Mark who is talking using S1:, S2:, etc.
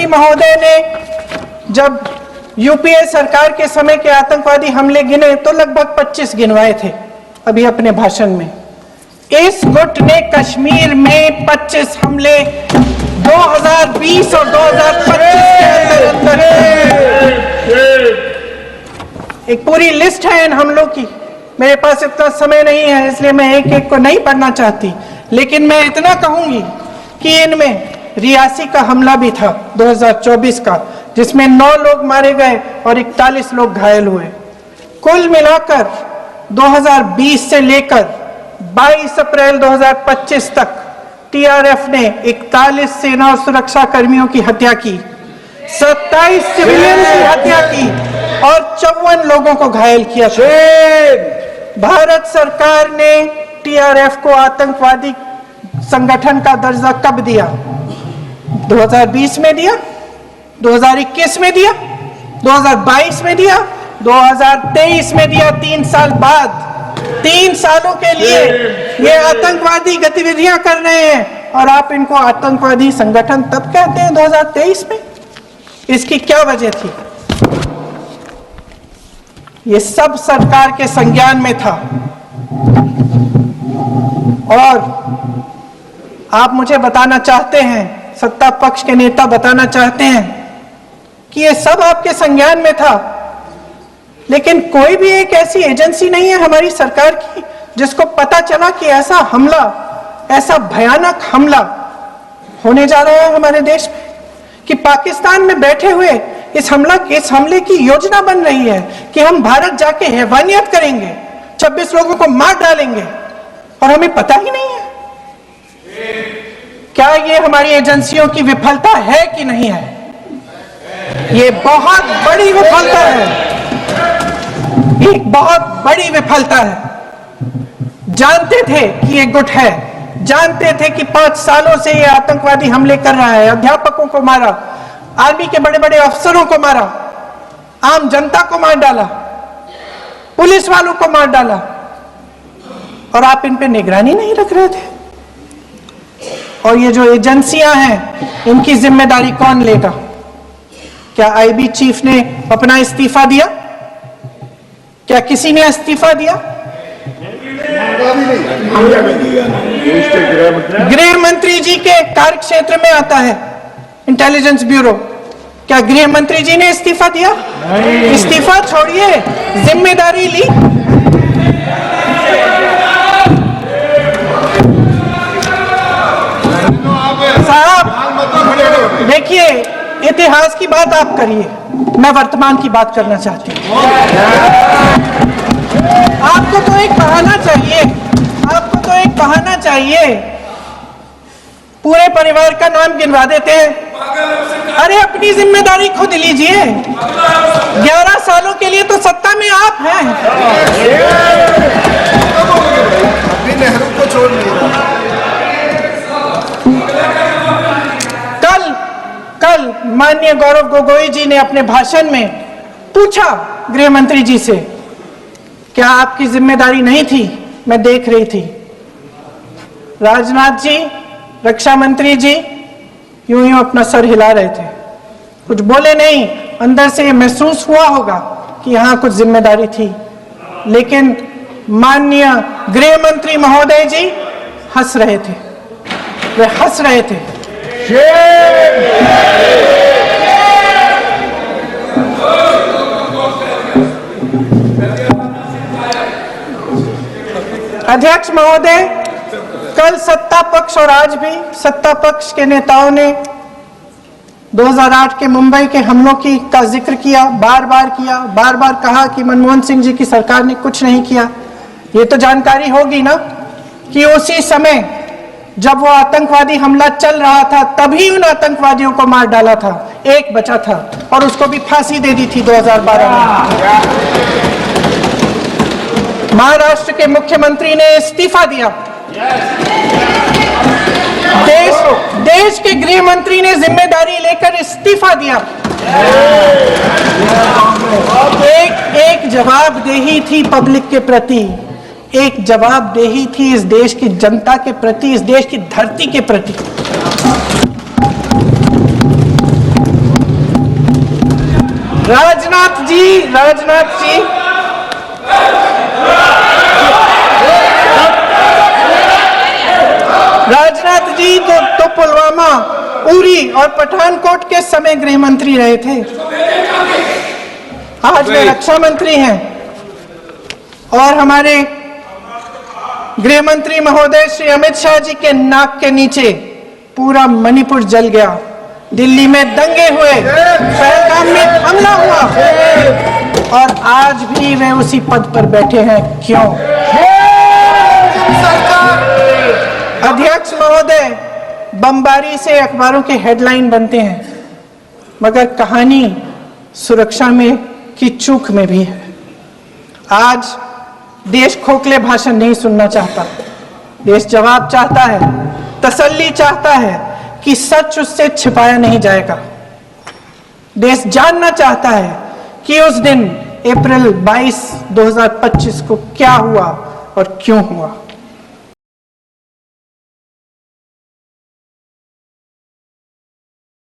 S1: मंत्री महोदय ने जब यूपीए सरकार के समय के आतंकवादी हमले गिने तो लगभग 25 गिनवाए थे अभी अपने भाषण में। इस गुट ने कश्मीर में 25 हमले 2020 और 2025 के अंदर एक पूरी लिस्ट है इन हमलों की। मेरे पास इतना समय नहीं है इसलिए मैं एक एक को नहीं पढ़ना चाहती, लेकिन मैं इतना कहूंगी कि इनमें रियासी का हमला भी था 2024 का, जिसमें 9 लोग मारे गए और 41 लोग घायल हुए। कुल मिलाकर 2020 से लेकर 22 अप्रैल 2025 तक टीआरएफ ने 41 सेना और सुरक्षा कर्मियों की हत्या की, 27 सिविलियन की हत्या की और 54 लोगों को घायल किया। भारत सरकार ने टीआरएफ को आतंकवादी संगठन का दर्जा कब दिया? 2020 में दिया, 2021 में दिया, 2022 में दिया, 2023 में दिया। 3 साल बाद, 3 सालों के लिए ये आतंकवादी गतिविधियां कर रहे हैं और आप इनको आतंकवादी संगठन तब कहते हैं 2023 में। इसकी क्या वजह थी? ये सब सरकार के संज्ञान में था और आप मुझे बताना चाहते हैं, सत्ता पक्ष के नेता बताना चाहते हैं कि ये सब आपके संज्ञान में था, लेकिन कोई भी एक ऐसी एजेंसी नहीं है हमारी सरकार की जिसको पता चला कि ऐसा हमला, ऐसा भयानक हमला होने जा रहा है हमारे देश में, कि पाकिस्तान में बैठे हुए इस हमले की योजना बन रही है कि हम भारत जाके हैवानियत करेंगे, 26 लोगों को मार डालेंगे और हमें पता ही नहीं है। क्या ये हमारी एजेंसियों की विफलता है कि नहीं है? ये बहुत बड़ी विफलता है, एक बहुत बड़ी विफलता है। जानते थे कि ये गुट है, जानते थे कि 5 सालों से ये आतंकवादी हमले कर रहा है, अध्यापकों को मारा, आर्मी के बड़े बड़े अफसरों को मारा, आम जनता को मार डाला, पुलिस वालों को मार डाला, और आप इन पे निगरानी नहीं रख रहे थे। और ये जो एजेंसियां हैं इनकी जिम्मेदारी कौन लेगा? क्या आईबी चीफ ने अपना इस्तीफा दिया? क्या किसी ने इस्तीफा दिया? गृह मंत्री जी के कार्य क्षेत्र में आता है इंटेलिजेंस ब्यूरो। क्या गृह मंत्री जी ने इस्तीफा दिया? इस्तीफा छोड़िए, जिम्मेदारी ली। साहब देखिए, इतिहास की बात आप करिए, मैं वर्तमान की बात करना चाहती हूँ। आपको तो एक बहाना चाहिए, आपको तो एक बहाना चाहिए। पूरे परिवार का नाम गिनवा देते हैं। अरे अपनी जिम्मेदारी खुद लीजिए। 11 सालों के लिए तो सत्ता में आप हैं।
S2: नेहरू को छोड़ नहीं रहा।
S1: कल माननीय गौरव गोगोई जी ने अपने भाषण में पूछा गृह मंत्री जी से, क्या आपकी जिम्मेदारी नहीं थी? मैं देख रही थी। राजनाथ जी, रक्षा मंत्री जी यूं यूं अपना सर हिला रहे थे, कुछ बोले नहीं। अंदर से ये महसूस हुआ होगा कि यहां कुछ जिम्मेदारी थी, लेकिन माननीय गृह मंत्री महोदय जी हंस रहे थे, वे हंस रहे थे। अध्यक्ष महोदय, कल सत्ता पक्ष और आज भी सत्ता पक्ष के नेताओं ने 2008 के मुंबई के हमलों का जिक्र किया, बार बार कहा कि मनमोहन सिंह जी की सरकार ने कुछ नहीं किया। ये तो जानकारी होगी ना कि उसी समय जब वो आतंकवादी हमला चल रहा था तभी उन आतंकवादियों को मार डाला था, एक बचा था और उसको भी फांसी दे दी थी 2012 में। महाराष्ट्र के मुख्यमंत्री ने इस्तीफा दिया। देश के गृह मंत्री ने जिम्मेदारी लेकर इस्तीफा दिया। एक जवाबदेही थी पब्लिक के प्रति, एक जवाबदेही थी इस देश की जनता के प्रति, इस देश की धरती के प्रति। राजनाथ जी तो पुलवामा, उरी और पठानकोट के समय गृह मंत्री रहे थे। आज वे रक्षा मंत्री हैं और हमारे गृह मंत्री महोदय श्री अमित शाह जी के नाक के नीचे पूरा मणिपुर जल गया, दिल्ली में दंगे हुए, पहलगाम में हमला हुआ और आज भी वे उसी पद पर बैठे हैं। क्यों? अध्यक्ष महोदय, बमबारी से अखबारों के हेडलाइन बनते हैं, मगर कहानी सुरक्षा में की चूक में भी है। आज देश खोखले भाषण नहीं सुनना चाहता, देश जवाब चाहता है, तसल्ली चाहता है कि सच उससे छिपाया नहीं जाएगा। देश जानना चाहता है कि उस दिन अप्रैल 22, 2025 को क्या हुआ और क्यों हुआ।